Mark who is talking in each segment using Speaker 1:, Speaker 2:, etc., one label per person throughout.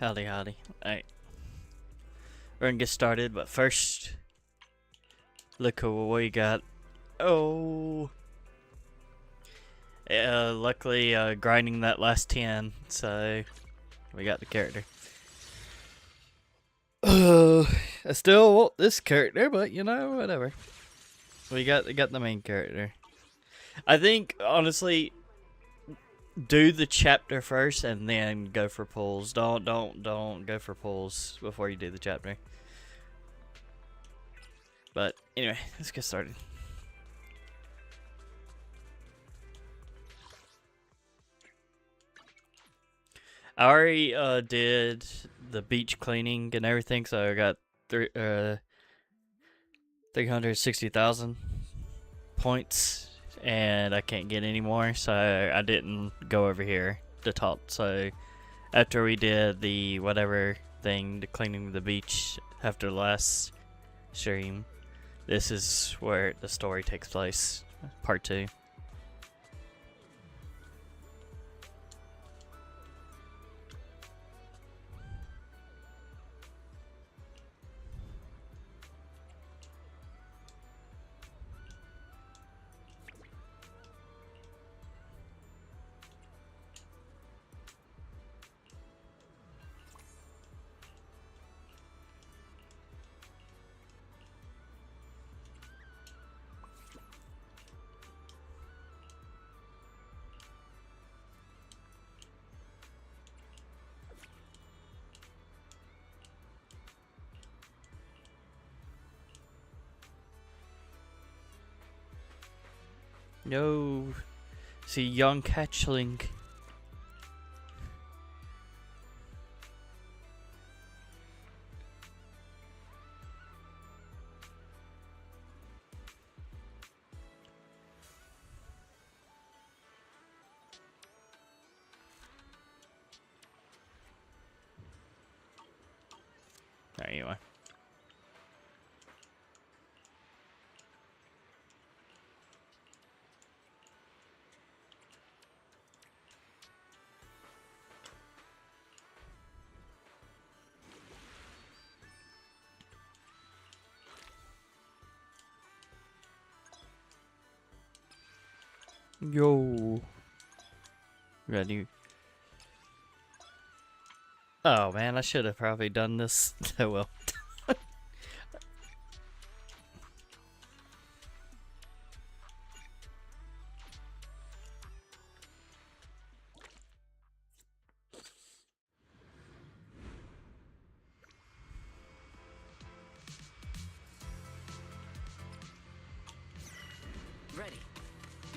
Speaker 1: Howdy, howdy. Alright, we're gonna get started, but first, look at what we got. Oh, luckily, grinding that last 10, so we got the character. I still want this character, but you know, whatever. We got the main character. I think, honestly, do the chapter first and then go for pulls. Don't go for pulls before you do the chapter. But anyway, let's get started. I already did the beach cleaning and everything, so I got 360,000 points, and I can't get any more, so I didn't go over here to talk. So after we did the whatever thing, the cleaning the beach after the last stream, this is where the story takes place, part 2. No, see young catchling. There you are. Yo. Ready. Oh man, I should have probably done this. Oh well.
Speaker 2: Ready.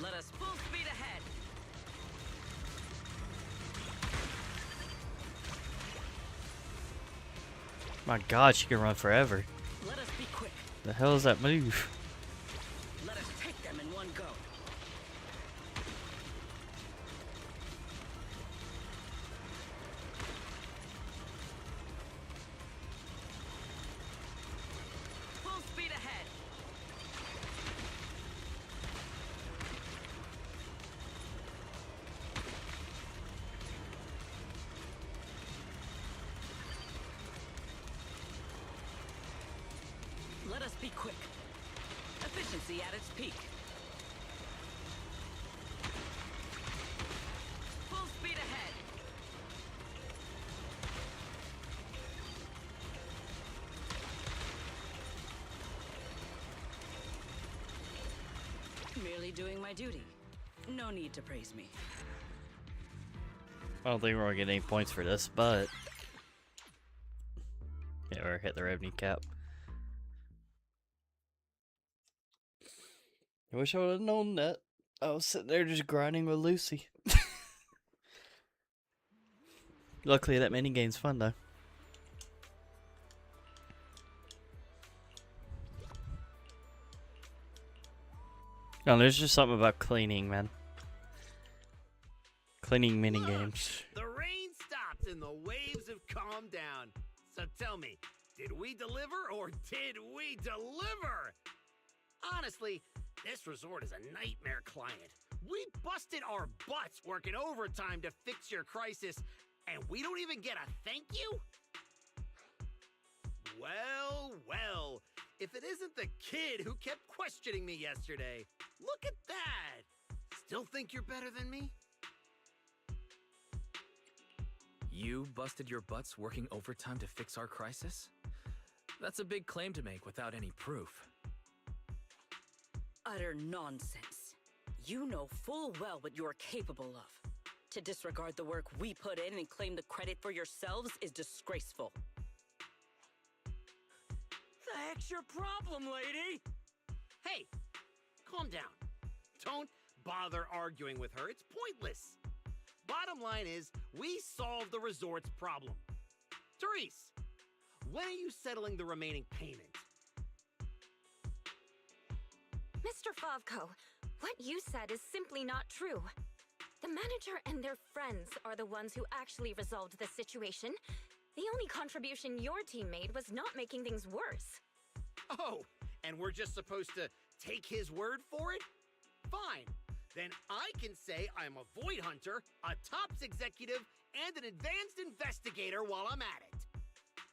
Speaker 2: Let us full speed ahead.
Speaker 1: My god, she can run forever.
Speaker 2: Let us be quick.
Speaker 1: The hell is that move?
Speaker 2: Let us take them in one go. Full speed ahead. Let us be quick. Efficiency at its peak. Full speed ahead. Merely doing my duty. No need to praise me.
Speaker 1: I don't think we're gonna get any points for this, but yeah, or hit the revenue cap. I wish I would have known that. I was sitting there just grinding with Lucy. Luckily, that minigame's fun though. No, there's just something about cleaning, man. Cleaning minigames.
Speaker 3: The rain stopped and the waves have calmed down. So tell me, did we deliver or did we deliver? Honestly, this resort is a nightmare client. We busted our butts working overtime to fix your crisis, And we don't even get a thank you? Well, well, if it isn't the kid who kept questioning me yesterday. Look at that! Still think you're better than me?
Speaker 4: You busted your butts working overtime to fix our crisis? That's a big claim to make without any proof.
Speaker 2: Utter nonsense. You know full well what you're capable of. To disregard the work we put in and claim the credit for yourselves is disgraceful. The heck's your problem, lady?
Speaker 3: Hey, calm down. Don't bother arguing with her. It's pointless. Bottom line is, we solved the resort's problem. Therese, when are you settling the remaining payment?
Speaker 5: Mr. Favko, what you said is simply not true. The manager and their friends are the ones who actually resolved the situation. The only contribution your team made was not making things worse.
Speaker 3: Oh, and we're just supposed to take his word for it? Fine. Then I can say I'm a void hunter, a TOPS executive, and an advanced investigator while I'm at it.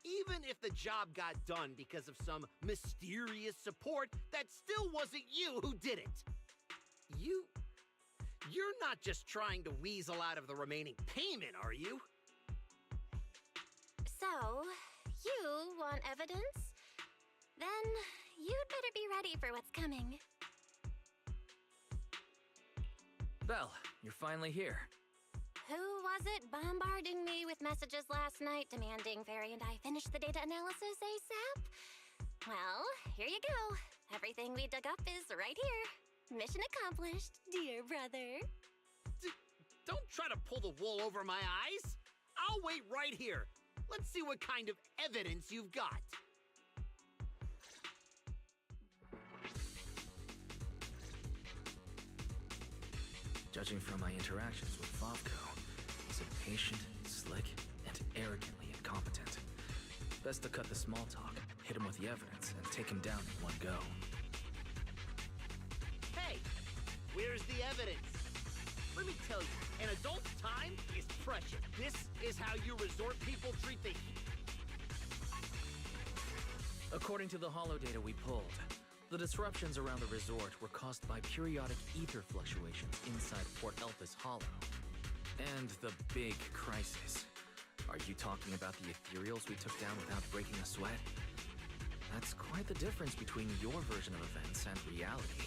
Speaker 3: Even if the job got done because of some mysterious support, that still wasn't you who did it. You're not just trying to weasel out of the remaining payment, are you?
Speaker 5: So, you want evidence? Then you'd better be ready for what's coming.
Speaker 4: Belle, you're finally here.
Speaker 5: Who was it bombarding me with messages last night demanding Fairy and I finish the data analysis ASAP? Well, here you go. Everything we dug up is right here. Mission accomplished, dear brother.
Speaker 3: Don't try to pull the wool over my eyes. I'll wait right here. Let's see what kind of evidence you've got.
Speaker 4: Judging from my interactions with Favko, he's impatient, slick, and arrogantly incompetent. Best to cut the small talk, hit him with the evidence, and take him down in one go.
Speaker 3: Hey, where's the evidence? Let me tell you, an adult's time is precious. This is how you resort people treat the heat.
Speaker 4: According to the holodata we pulled, the disruptions around the resort were caused by periodic ether fluctuations inside Port Elpis Hollow. And the big crisis. Are you talking about the ethereals we took down without breaking a sweat? That's quite the difference between your version of events and reality.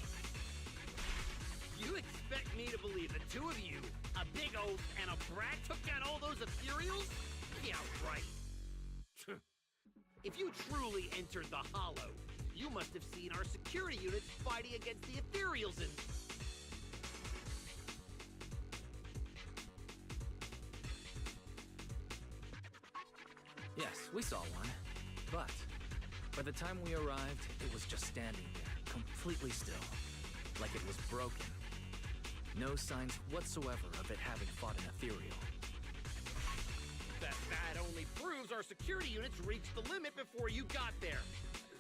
Speaker 3: You expect me to believe the two of you, a big oaf and a brat, took down all those ethereals? Yeah, right. If you truly entered the Hollow, you must have seen our security units fighting against the ethereals and...
Speaker 4: Yes, we saw one. But by the time we arrived, it was just standing there, completely still, like it was broken. No signs whatsoever of it having fought an ethereal.
Speaker 3: That only proves our security units reached the limit before you got there.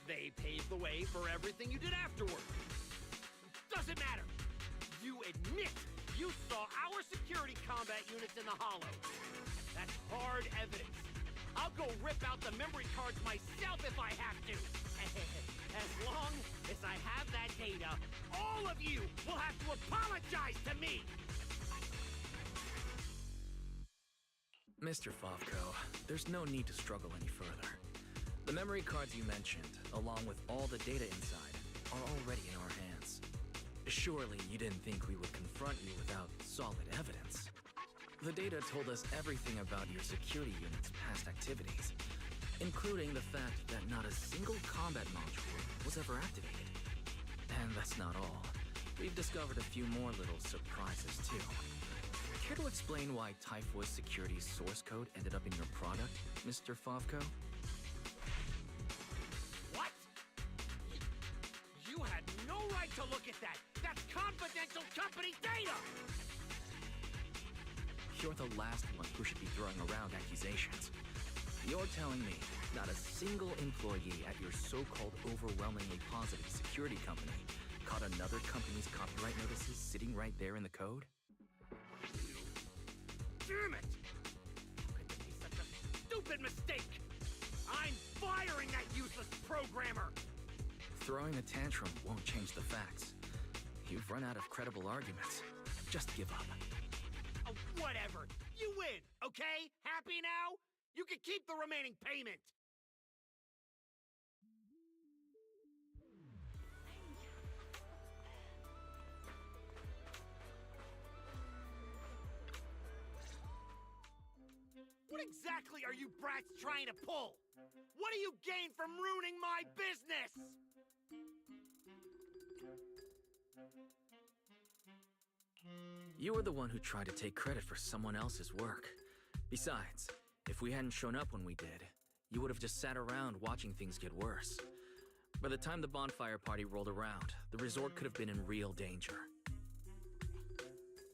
Speaker 3: They paved the way for everything you did afterward. Doesn't matter. You admit you saw our security combat units in the Hollow. That's hard evidence. I'll go rip out the memory cards myself if I have to. As long as I have that data, all of you will have to apologize to me.
Speaker 4: Mr. Favko, there's no need to struggle any further. The memory cards you mentioned, along with all the data inside, are already in our hands. Surely you didn't think we would confront you without solid evidence. The data told us everything about your security unit's past activities, including the fact that not a single combat module was ever activated. And that's not all. We've discovered a few more little surprises too. Care to explain why Typhoid Security's source code ended up in your product, Mr. Favko?
Speaker 3: What? You had no right to look at that! That's confidential company data!
Speaker 4: You're the last one who should be throwing around accusations. You're telling me not a single employee at your so-called overwhelmingly positive security company caught another company's copyright notices sitting right there in the code?
Speaker 3: Damn it! How could stupid mistake! I'm firing that useless programmer!
Speaker 4: Throwing a tantrum won't change the facts. You've run out of credible arguments. Just give up.
Speaker 3: Oh, whatever. You win, okay? Happy now? You can keep the remaining payment. What exactly are you brats trying to pull? What do you gain from ruining my business?
Speaker 4: You were the one who tried to take credit for someone else's work. Besides, if we hadn't shown up when we did, you would have just sat around watching things get worse. By the time the bonfire party rolled around, the resort could have been in real danger.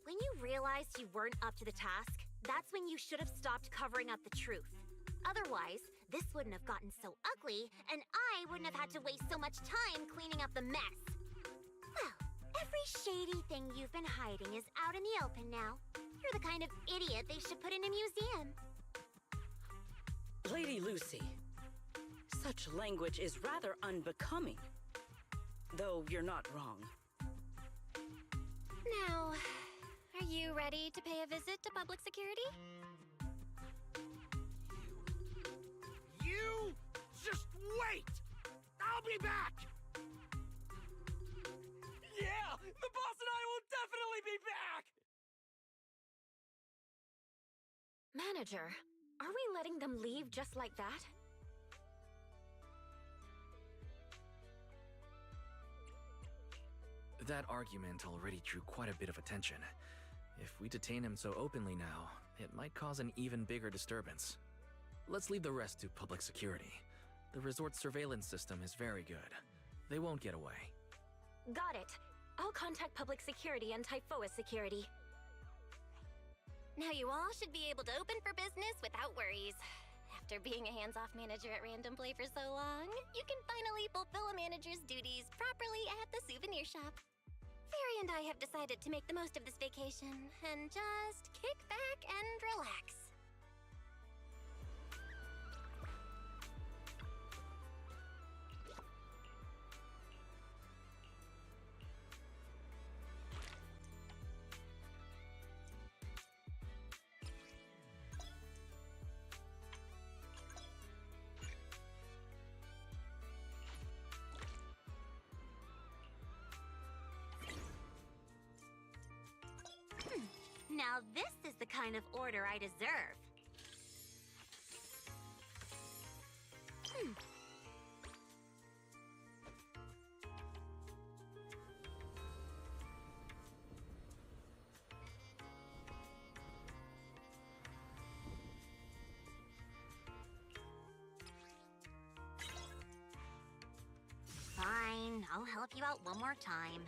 Speaker 5: When you realized you weren't up to the task, that's when you should have stopped covering up the truth. Otherwise, this wouldn't have gotten so ugly, and I wouldn't have had to waste so much time cleaning up the mess. Well, every shady thing you've been hiding is out in the open now. You're the kind of idiot they should put in a museum.
Speaker 2: Lady Lucy, such language is rather unbecoming. Though you're not wrong.
Speaker 5: Now, are you ready to pay a visit to public security?
Speaker 3: You just wait! I'll be back!
Speaker 4: Yeah! The boss and I will definitely be back!
Speaker 5: Manager, are we letting them leave just like that?
Speaker 4: That argument already drew quite a bit of attention. If we detain him so openly now, it might cause an even bigger disturbance. Let's leave the rest to public security. The resort's surveillance system is very good. They won't get away.
Speaker 5: Got it. I'll contact public security and Typhoa security. Now you all should be able to open for business without worries. After being a hands-off manager at Random Play for so long, you can finally fulfill a manager's duties properly at the souvenir shop. Fairy and I have decided to make the most of this vacation and just kick back and relax. Now this is the kind of order I deserve. Fine, I'll help you out one more time.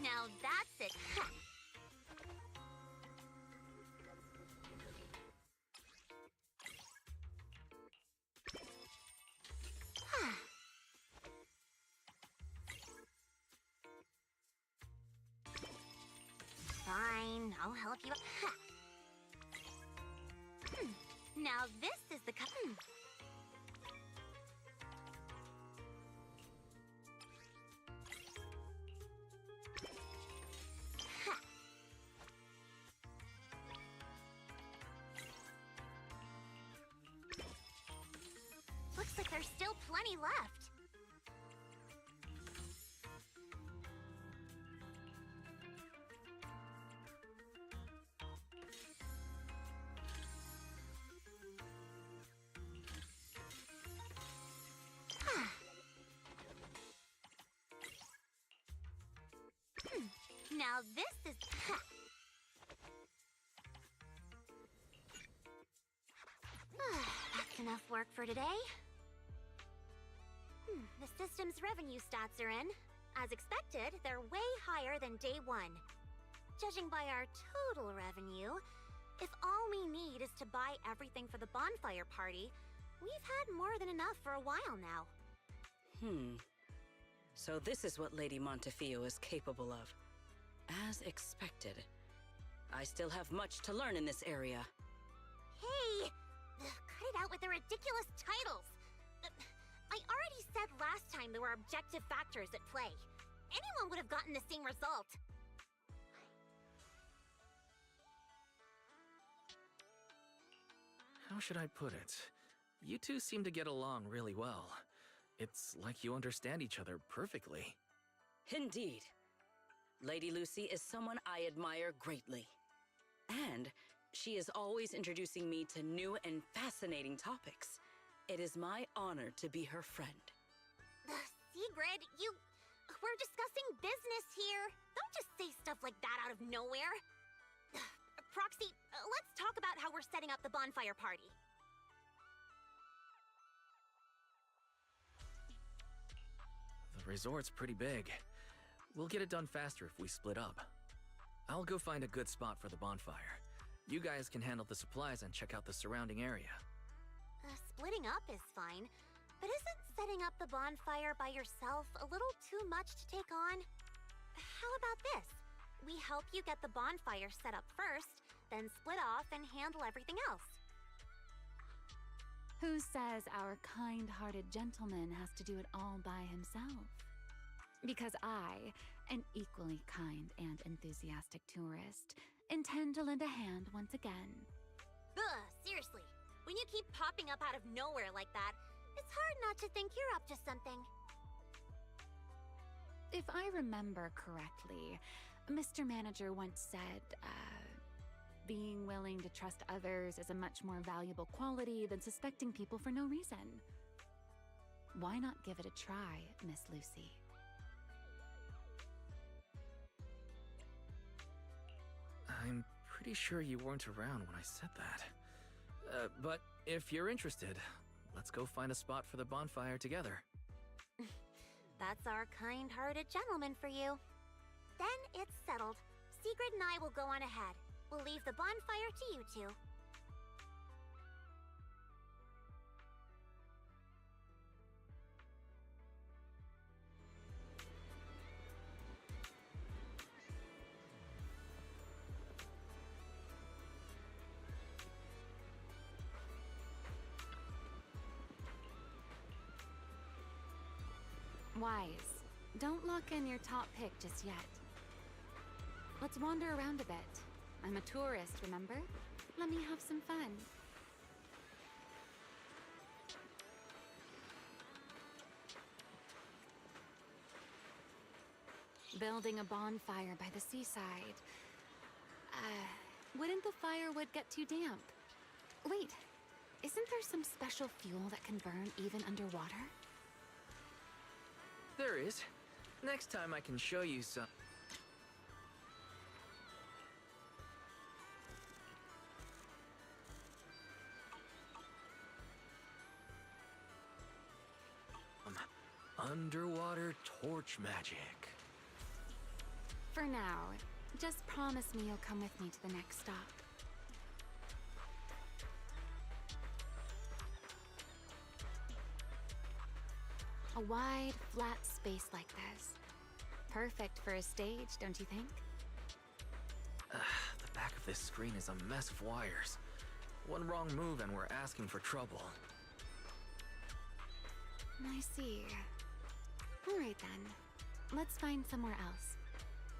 Speaker 5: Now that's it. Ha! Fine, I'll help you. Ha! Now this is the Ha! Looks like there's still plenty left. Now this is... Ha! That's enough work for today. The system's revenue stats are in. As expected, they're way higher than day one. Judging by our total revenue, if all we need is to buy everything for the bonfire party, we've had more than enough for a while now.
Speaker 2: So this is what Lady Montefiore is capable of. As expected. I still have much to learn in this area.
Speaker 5: Hey! Cut it out with the ridiculous titles! I already said last time there were objective factors at play. Anyone would have gotten the same result.
Speaker 4: How should I put it? You two seem to get along really well. It's like you understand each other perfectly.
Speaker 2: Indeed. Lady Lucy is someone I admire greatly. And she is always introducing me to new and fascinating topics. It is my honor to be her friend.
Speaker 5: Sigrid, we're discussing business here. Don't just say stuff like that out of nowhere. Proxy, let's talk about how we're setting up the bonfire party.
Speaker 4: The resort's pretty big. We'll get it done faster if we split up. I'll go find a good spot for the bonfire. You guys can handle the supplies and check out the surrounding area.
Speaker 5: Splitting up is fine, but isn't setting up the bonfire by yourself a little too much to take on? How about this? We help you get the bonfire set up first, then split off and handle everything else.
Speaker 6: Who says our kind-hearted gentleman has to do it all by himself? Because I, an equally kind and enthusiastic tourist, intend to lend a hand once again.
Speaker 5: Ugh, seriously. When you keep popping up out of nowhere like that, it's hard not to think you're up to something.
Speaker 6: If I remember correctly, Mr. Manager once said, being willing to trust others is a much more valuable quality than suspecting people for no reason. Why not give it a try, Miss Lucy?
Speaker 4: I'm pretty sure you weren't around when I said that. But if you're interested, let's go find a spot for the bonfire together.
Speaker 5: That's our kind-hearted gentleman for you. Then it's settled. Sigrid and I will go on ahead. We'll leave the bonfire to you two.
Speaker 6: Wise, don't lock in your top pick just yet. Let's wander around a bit. I'm a tourist, remember? Let me have some fun. Building a bonfire by the seaside. Wouldn't the firewood get too damp? Wait, isn't there some special fuel that can burn even underwater?
Speaker 4: There is. Next time I can show you some. Underwater torch magic.
Speaker 6: For now, just promise me you'll come with me to the next stop. A wide, flat space like this. Perfect for a stage, don't you think?
Speaker 4: The back of this screen is a mess of wires. One wrong move and we're asking for trouble.
Speaker 6: I see. All right then. Let's find somewhere else.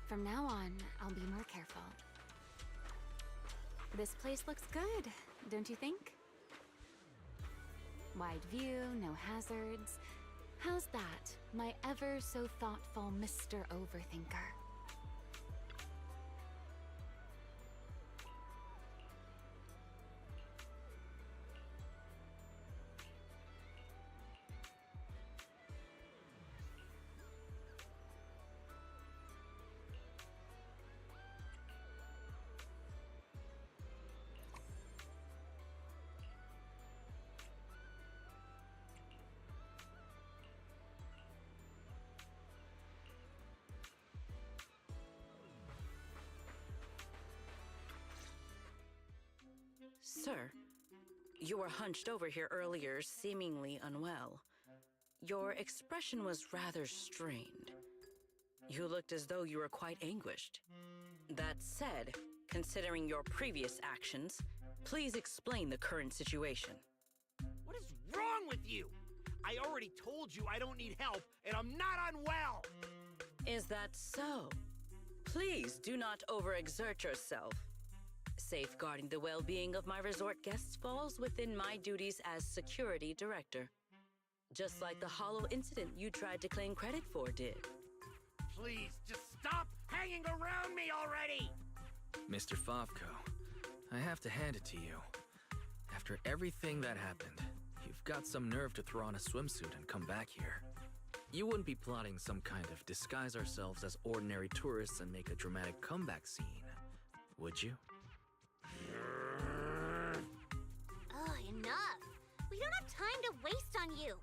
Speaker 6: From now on, I'll be more careful. This place looks good, don't you think? Wide view, no hazards. How's that, my ever so thoughtful Mr. Overthinker?
Speaker 2: Sir, you were hunched over here earlier, seemingly unwell. Your expression was rather strained. You looked as though you were quite anguished. That said, considering your previous actions, please explain the current situation.
Speaker 3: What is wrong with you? I already told you I don't need help, and I'm not unwell!
Speaker 2: Is that so? Please do not overexert yourself. Safeguarding the well-being of my resort guests falls within my duties as security director. Just like the hollow incident you tried to claim credit for did.
Speaker 3: Please, just stop hanging around me already!
Speaker 4: Mr. Favko, I have to hand it to you. After everything that happened, you've got some nerve to throw on a swimsuit and come back here. You wouldn't be plotting some kind of disguise ourselves as ordinary tourists and make a dramatic comeback scene, would you?
Speaker 5: Oh, enough! We don't have time to waste on you.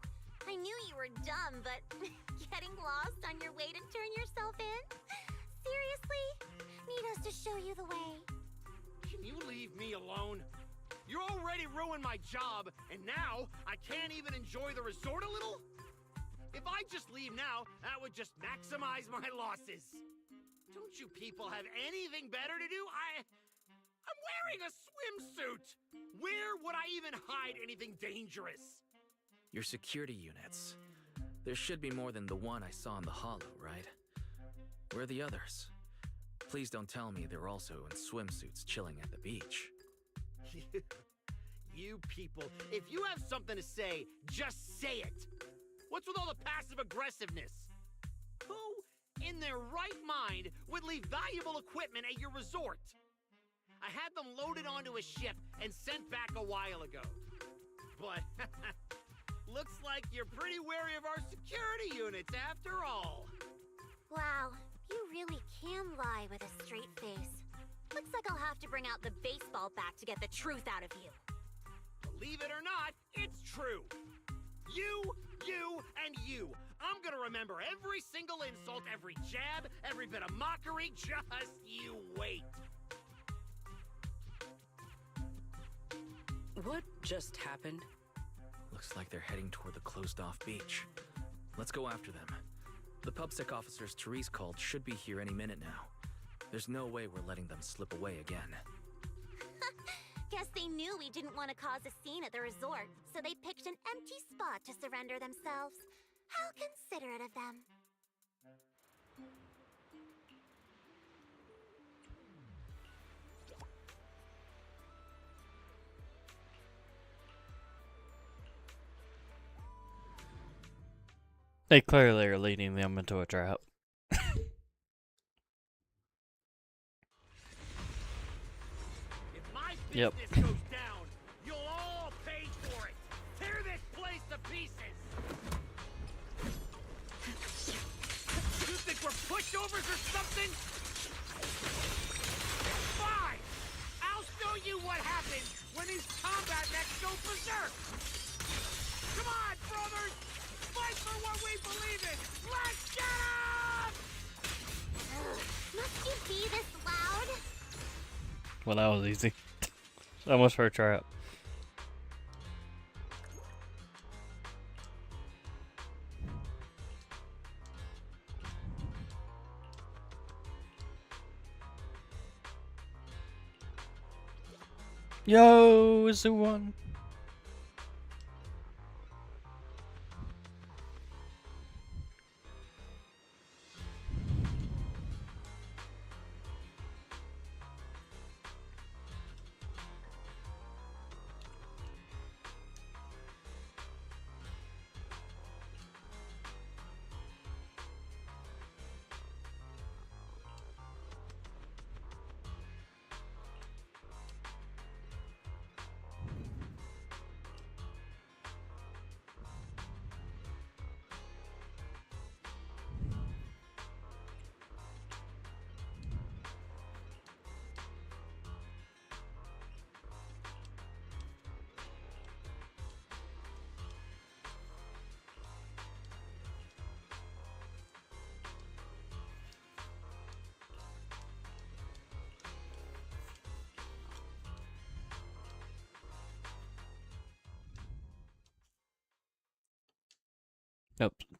Speaker 5: I knew you were dumb, but getting lost on your way to turn yourself in? Seriously? Need us to show you the way?
Speaker 3: Can you leave me alone? You already ruined my job, and now I can't even enjoy the resort a little? If I just leave now, that would just maximize my losses. Don't you people have anything better to do? I'm wearing a swimsuit! Where would I even hide anything dangerous?
Speaker 4: Your security units. There should be more than the one I saw in the hollow, right? Where are the others? Please don't tell me they're also in swimsuits chilling at the beach.
Speaker 3: You people, if you have something to say, just say it! What's with all the passive aggressiveness? Who, in their right mind, would leave valuable equipment at your resort? I had them loaded onto a ship and sent back a while ago. But, looks like you're pretty wary of our security units after all.
Speaker 5: Wow, you really can lie with a straight face. Looks like I'll have to bring out the baseball bat to get the truth out of you.
Speaker 3: Believe it or not, it's true. You, and you. I'm gonna remember every single insult, every jab, every bit of mockery. Just you wait.
Speaker 2: What just happened?
Speaker 4: Looks like they're heading toward the closed-off beach. Let's go after them. The PubSec officers Therese called should be here any minute now. There's no way we're letting them slip away again.
Speaker 5: Guess they knew we didn't want to cause a scene at the resort, so they picked an empty spot to surrender themselves. How considerate of them.
Speaker 1: They clearly are leading them into a trap.
Speaker 3: If my
Speaker 1: Yep.
Speaker 3: business goes down, you'll all pay for it. Tear this place to pieces. You think we're pushovers or something? Fine. I'll show you what happens when these combat mechs go berserk. Come on, brothers. Fight for what we believe in! Let's get up!
Speaker 5: Must you be this loud?
Speaker 1: Well, that was easy. Almost for a trap. Yo, is the one?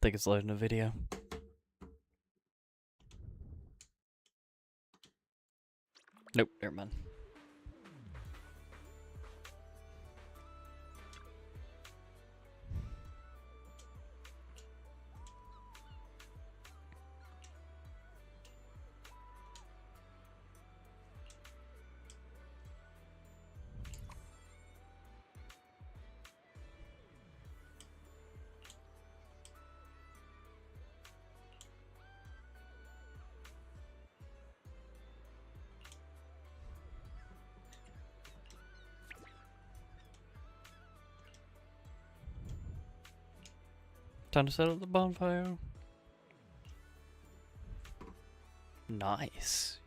Speaker 1: think it's loading a video. Nope, never mind. Time to set up the bonfire. Nice.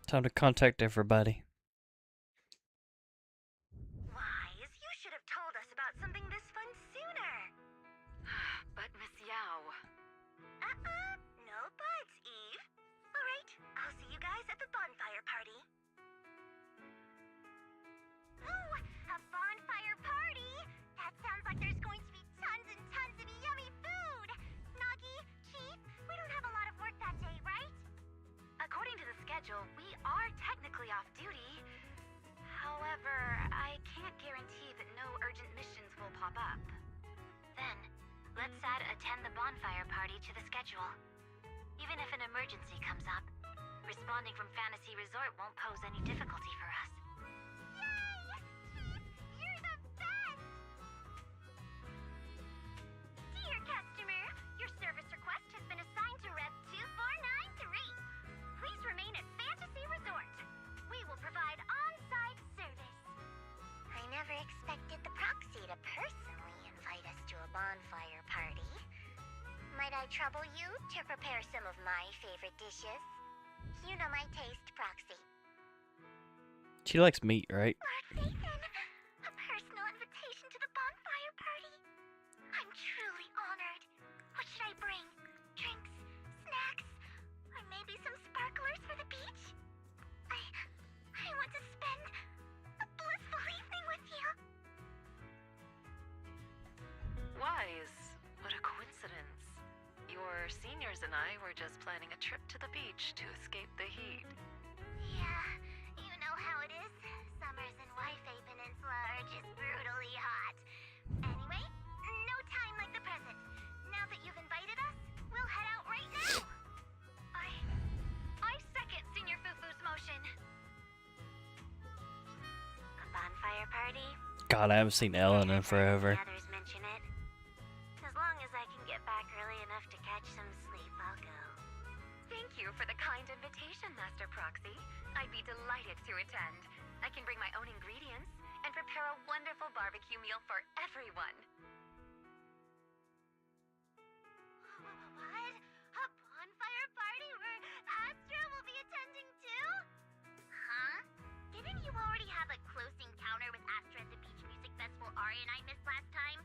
Speaker 1: Time to contact everybody.
Speaker 7: Wise, you should have told us about something this fun sooner.
Speaker 2: But Miss Yao.
Speaker 7: No buts, Eve. All right, I'll see you guys at the bonfire party. Ooh, a bonfire party? That sounds like there's going to be tons and tons of yummy food. Nagi, Chief, we don't have a lot of work that day, right?
Speaker 2: According to the schedule, we are technically off duty. However, I can't guarantee that no urgent missions will pop up.
Speaker 7: Then, let's add attend the bonfire party to the schedule. Even if an emergency comes up, responding from Fantasy Resort won't pose any difficulty for us. Yay! Chief, you're the best! Dear customer, your service request has been assigned to Rep 2493. Please remain at Fantasy Resort. We will provide on-site service. I never expected the proxy to personally invite us to a bonfire party. Might I trouble you to prepare some of my favorite dishes? You know my taste, Proxy.
Speaker 1: She likes meat, right?
Speaker 7: Lord Nathan, a personal invitation to the bonfire party. I'm truly honored. What should I bring? Drinks, snacks, or maybe some sparklers for the beach? I want to spend a blissful evening with you.
Speaker 2: Wise, what a coincidence. Your seniors and I were just planning a trip to the beach to escape the heat.
Speaker 7: Yeah, you know how it is. Summers in Waifei Peninsula are just brutally hot. Anyway, no time like the present. Now that you've invited us, we'll head out right now. I second Senior Fufu's motion. A bonfire party?
Speaker 1: God, I haven't seen Ellen in forever.
Speaker 7: The others mention it. As long as I can get back early enough to catch some sleep, I'll go.
Speaker 2: Thank you for the kind invitation, Master Proxy. I'd be delighted to attend. I can bring my own ingredients and prepare a wonderful barbecue meal for everyone.
Speaker 7: What? A bonfire party where Astra will be attending too? Huh? Didn't you already have a close encounter with Astra at the Beach Music Festival Ari and I missed last time?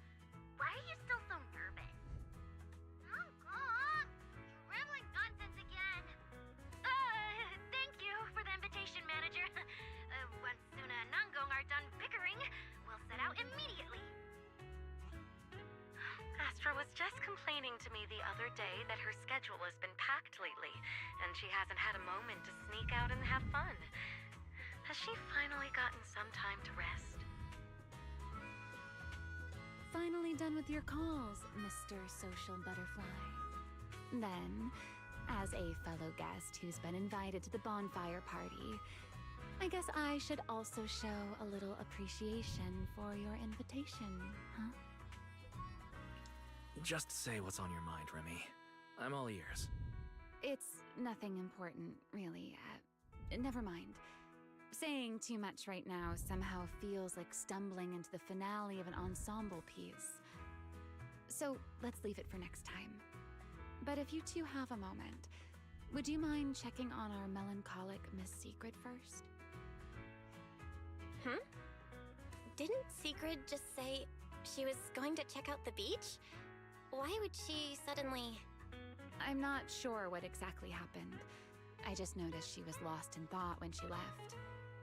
Speaker 7: Why are you still so nervous? Oh, God! You're rambling nonsense again.
Speaker 2: Thank you for the invitation, Manager. Once Suna and Nangong are done bickering, we'll set out immediately. Astra was just complaining to me the other day that her schedule has been packed lately, and she hasn't had a moment to sneak out and have fun. Has she finally gotten some time to rest?
Speaker 6: Finally done with your calls, Mr. Social Butterfly. Then, as a fellow guest who's been invited to the bonfire party, I guess I should also show a little appreciation for your invitation, huh?
Speaker 4: Just say what's on your mind, Remy. I'm all ears.
Speaker 6: It's nothing important, really. Never mind. Saying too much right now somehow feels like stumbling into the finale of an ensemble piece. So let's leave it for next time. But if you two have a moment, would you mind checking on our melancholic Miss Secret first?
Speaker 5: Didn't Sigrid just say she was going to check out the beach? Why would she suddenly...
Speaker 6: I'm not sure what exactly happened. I just noticed she was lost in thought when she left.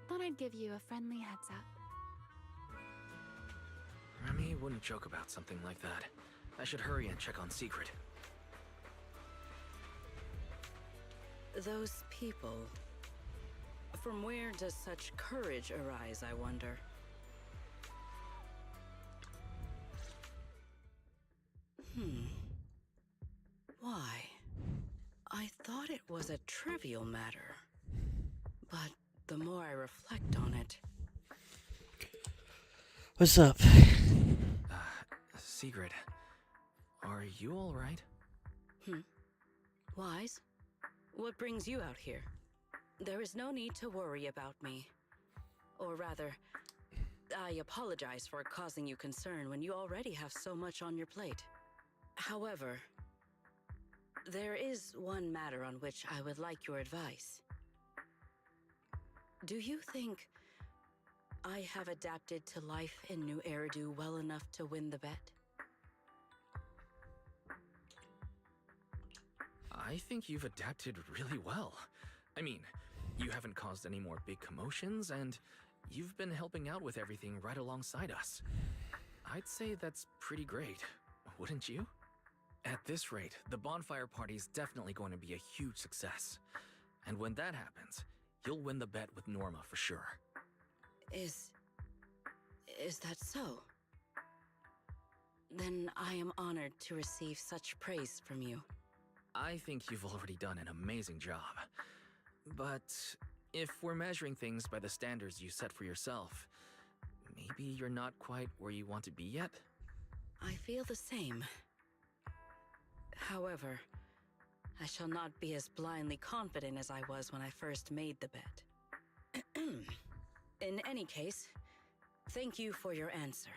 Speaker 6: Thought I'd give you a friendly heads up.
Speaker 4: Remy wouldn't joke about something like that. I should hurry and check on Secret.
Speaker 2: Those people. From where does such courage arise, I wonder? Why? I thought it was a trivial matter. But the more I reflect on it...
Speaker 1: What's up?
Speaker 4: Sigrid, are you alright?
Speaker 2: Wise? What brings you out here? There is no need to worry about me. Or rather, I apologize for causing you concern when you already have so much on your plate. However, there is one matter on which I would like your advice. Do you think I have adapted to life in New Eridu well enough to win the bet?
Speaker 4: I think you've adapted really well. I mean, you haven't caused any more big commotions, and you've been helping out with everything right alongside us. I'd say that's pretty great, wouldn't you? At this rate, the bonfire party's definitely going to be a huge success. And when that happens, you'll win the bet with Norma for sure.
Speaker 2: Is that so? Then I am honored to receive such praise from you.
Speaker 4: I think you've already done an amazing job. But if we're measuring things by the standards you set for yourself, maybe you're not quite where you want to be yet?
Speaker 2: I feel the same. However, I shall not be as blindly confident as I was when I first made the bet. In any case, thank you for your answer.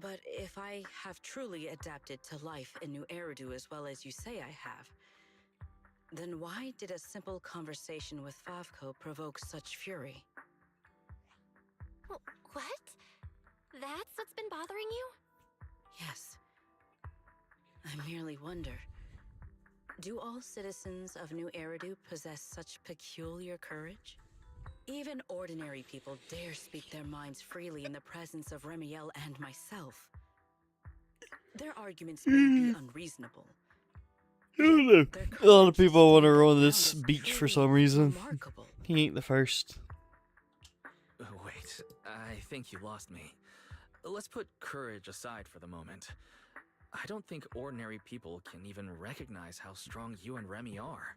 Speaker 2: But if I have truly adapted to life in New Eridu as well as you say I have, then why did a simple conversation with Favko provoke such fury?
Speaker 5: What? That's what's been bothering you?
Speaker 2: Yes. I merely wonder, do all citizens of New Eridu possess such peculiar courage? Even ordinary people dare speak their minds freely in the presence of Remiel and myself. Their arguments may be unreasonable.
Speaker 1: I don't know.
Speaker 2: Their
Speaker 1: A lot of
Speaker 2: courage to
Speaker 1: people want to
Speaker 2: stand their
Speaker 1: roll
Speaker 2: ground
Speaker 1: this
Speaker 2: is
Speaker 1: beach for
Speaker 2: truly
Speaker 1: some reason.
Speaker 2: remarkable.
Speaker 1: He ain't the first.
Speaker 4: Wait, I think you lost me. Let's put courage aside for the moment. I don't think ordinary people can even recognize how strong you and Remy are.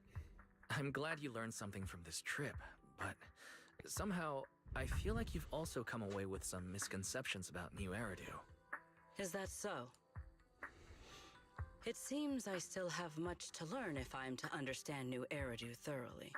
Speaker 4: I'm glad you learned something from this trip, but somehow I feel like you've also come away with some misconceptions about New Eridu.
Speaker 2: Is that so? It seems I still have much to learn if I'm to understand New Eridu thoroughly.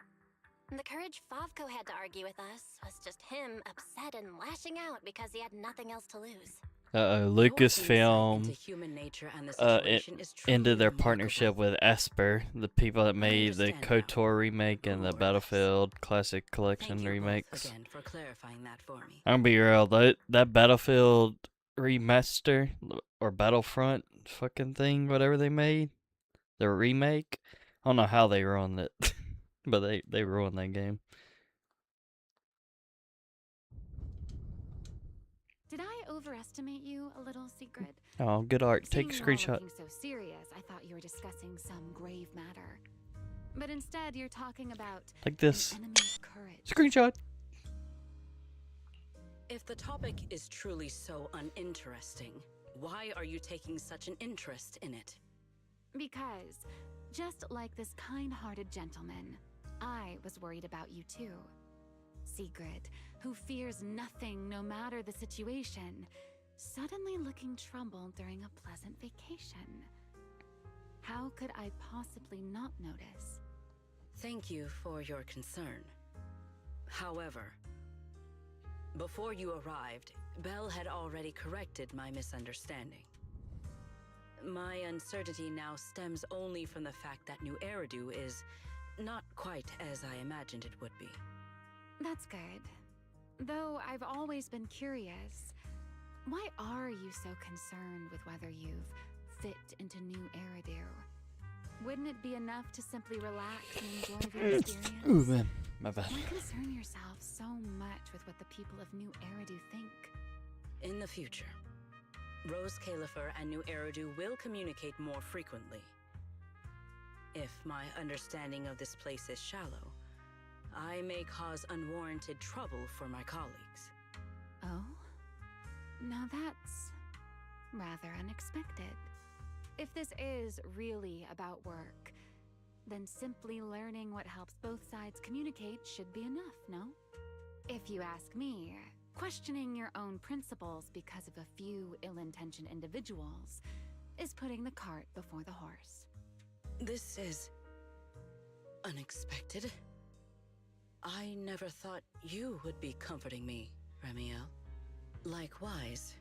Speaker 5: The courage Favko had to argue with us was just him upset and lashing out because he had nothing else to lose.
Speaker 1: Uh-oh,
Speaker 2: Your insight
Speaker 1: Lucasfilm
Speaker 2: into human nature and the situation is truly
Speaker 1: ended their
Speaker 2: remarkable.
Speaker 1: partnership with Esper, the people that made the
Speaker 2: understand now.
Speaker 1: KOTOR remake and the
Speaker 2: More or less.
Speaker 1: Battlefield Classic
Speaker 2: Thank
Speaker 1: Collection
Speaker 2: you
Speaker 1: remakes.
Speaker 2: both again for clarifying that for me.
Speaker 1: I'm gonna be real, that Battlefield remaster or Battlefront fucking thing, whatever they made, the remake. I don't know how they ruined it, but they ruined that game.
Speaker 6: Did I overestimate you a little, Sigrid?
Speaker 1: Oh, good art. Take a
Speaker 6: Seeing you all
Speaker 1: screenshot.
Speaker 6: looking so serious, I thought you were discussing some grave matter. But instead, you're talking about
Speaker 1: Like this.
Speaker 6: an enemy's courage.
Speaker 1: Screenshot.
Speaker 2: If the topic is truly so uninteresting, why are you taking such an interest in it?
Speaker 6: Because, just like this kind-hearted gentleman, I was worried about you too. Sigrid, who fears nothing no matter the situation, suddenly looking troubled during a pleasant vacation. How could I possibly not notice?
Speaker 2: Thank you for your concern. However, before you arrived, Belle had already corrected my misunderstanding. My uncertainty now stems only from the fact that New Eridu is not quite as I imagined it would be.
Speaker 6: That's good. Though I've always been curious, why are you so concerned with whether you've fit into New Eridu? Wouldn't it be enough to simply relax and enjoy the experience?
Speaker 1: Ooh, man. My bad.
Speaker 6: Why concern yourself so much with what the people of New Eridu think?
Speaker 2: In the future, Rose Califer and New Eridu will communicate more frequently. If my understanding of this place is shallow, I may cause unwarranted trouble for my colleagues.
Speaker 6: Oh? Now that's rather unexpected. If this is really about work, then simply learning what helps both sides communicate should be enough, no? If you ask me, questioning your own principles because of a few ill-intentioned individuals is putting the cart before the horse.
Speaker 2: This is unexpected. I never thought you would be comforting me, Remiel. Likewise,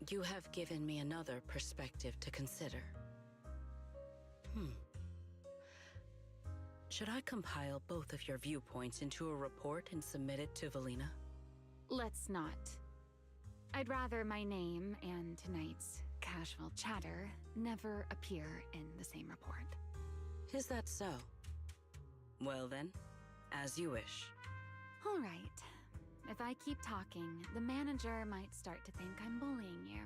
Speaker 2: you have given me another perspective to consider. Should I compile both of your viewpoints into a report and submit it to Valina?
Speaker 6: Let's not. I'd rather my name and tonight's casual chatter never appear in the same report.
Speaker 2: Is that so? Well then, as you wish.
Speaker 6: All right. If I keep talking, the manager might start to think I'm bullying you.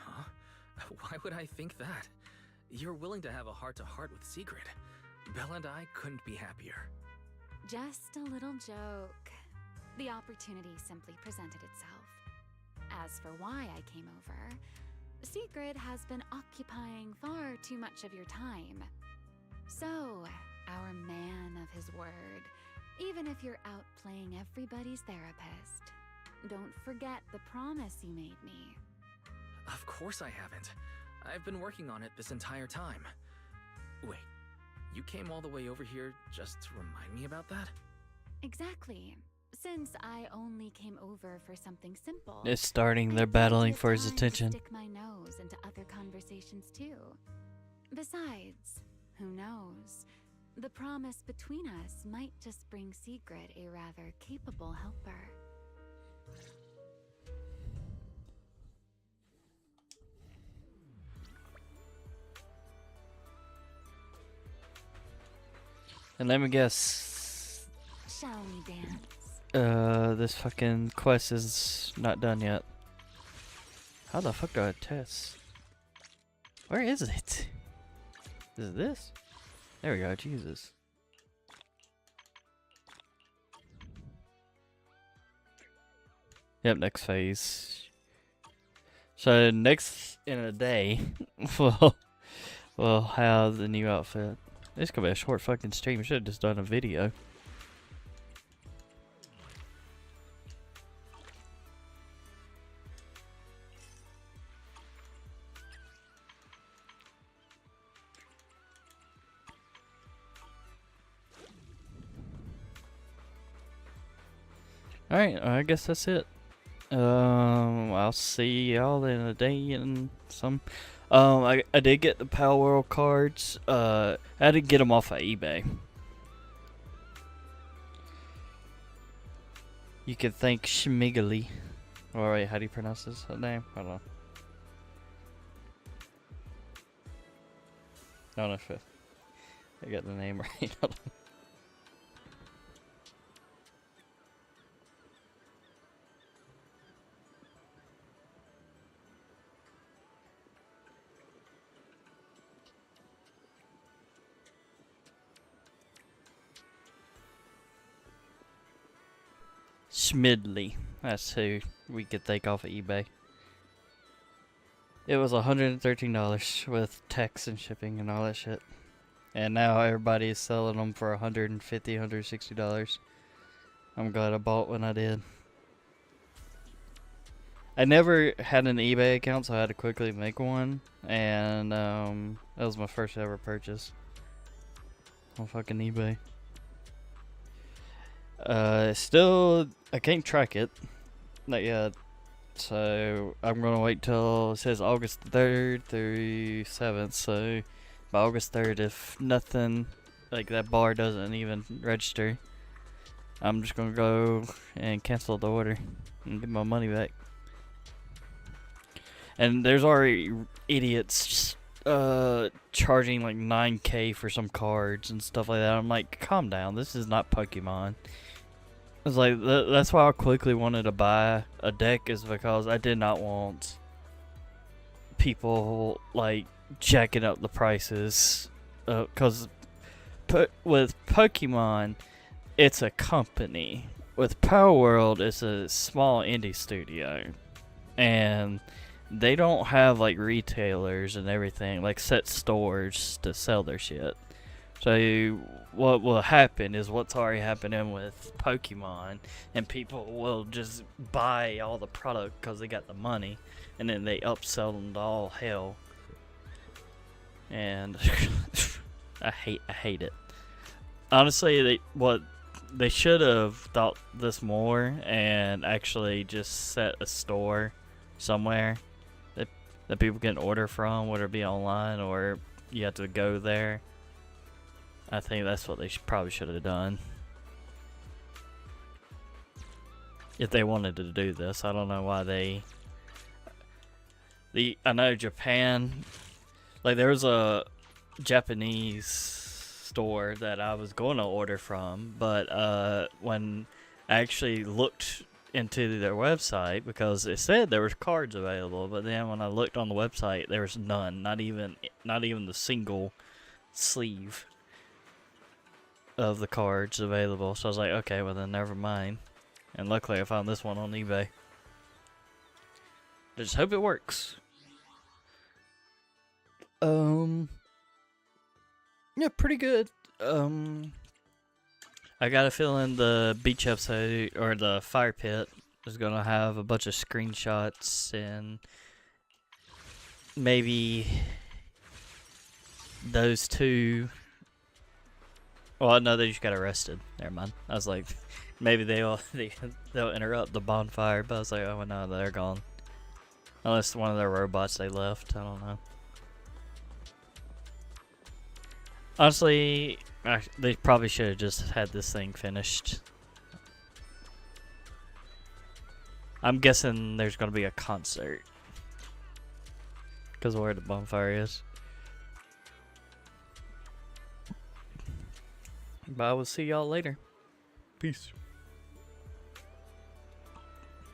Speaker 4: Huh? Why would I think that? You're willing to have a heart-to-heart with Sigrid. Bella and I couldn't be happier.
Speaker 6: Just a little joke. The opportunity simply presented itself. As for why I came over, Sigrid has been occupying far too much of your time. So, our man of his word, even if you're out playing everybody's therapist, don't forget the promise you made me.
Speaker 4: Of course I haven't. I've been working on it this entire time. Wait, you came all the way over here just to remind me about that?
Speaker 6: Exactly. Since I only came over for something simple,
Speaker 1: It's starting.
Speaker 6: I
Speaker 1: They're
Speaker 6: thought
Speaker 1: battling
Speaker 6: it
Speaker 1: for his
Speaker 6: time to
Speaker 1: attention.
Speaker 6: Stick my nose into other conversations too. Besides, who knows? The promise between us might just bring Sigrid a rather capable helper.
Speaker 1: And let me guess,
Speaker 6: Shall we dance?
Speaker 1: this fucking quest is not done yet. How the fuck do I test? Where is it? Is it this? There we go, Jesus. Yep, next phase. So next in a day, we'll have the new outfit. This could be a short fucking stream. Should have just done a video. Alright, I guess that's it. I'll see y'all in a day and some. I did get the Pal World cards. I did get them off of eBay. You could thank Schmigely. Or wait, how do you pronounce his name? I don't know. I don't know if I got the name right. Schmidley. That's who we could take off of eBay. It was $113 with tax and shipping and all that shit. And now everybody is selling them for $150, $160. I'm glad I bought when I did. I never had an eBay account, so I had to quickly make one. And that was my first ever purchase on fucking eBay. Still, I can't track it. Not yet. So I'm gonna wait till it says August 3rd through 7th. So by August 3rd, if nothing, like that bar doesn't even register, I'm just gonna go and cancel the order and get my money back. And there's already idiots charging like 9K for some cards and stuff like that. I'm like, calm down. This is not Pokemon. It's like that's why I quickly wanted to buy a deck, is because I did not want people like jacking up the prices. Because with Pokemon, it's a company. With Power World, it's a small indie studio, and they don't have like retailers and everything, like set stores to sell their shit. So what will happen is what's already happening with Pokemon, and people will just buy all the product because they got the money, and then they upsell them to all hell. And I hate it. Honestly, they should have thought this more and actually just set a store somewhere that people can order from, whether it be online or you have to go there. I think that's what they probably should have done. If they wanted to do this. I don't know why I know Japan, like there was a Japanese store that I was going to order from, but when I actually looked into their website, because it said there was cards available, but then when I looked on the website, there was none, not even the single sleeve of the cards available. So I was like, okay, well then never mind. And luckily I found this one on eBay. I just hope it works. Yeah, pretty good. I got a feeling the beach episode, or the fire pit, is gonna have a bunch of screenshots and maybe those two. Well, no, they just got arrested. Never mind. I was like, maybe they'll interrupt the bonfire, but I was like, oh no, they're gone. Unless one of their robots they left. I don't know. Honestly, they probably should have just had this thing finished. I'm guessing there's gonna be a concert because of where the bonfire is. But I will see y'all later. Peace.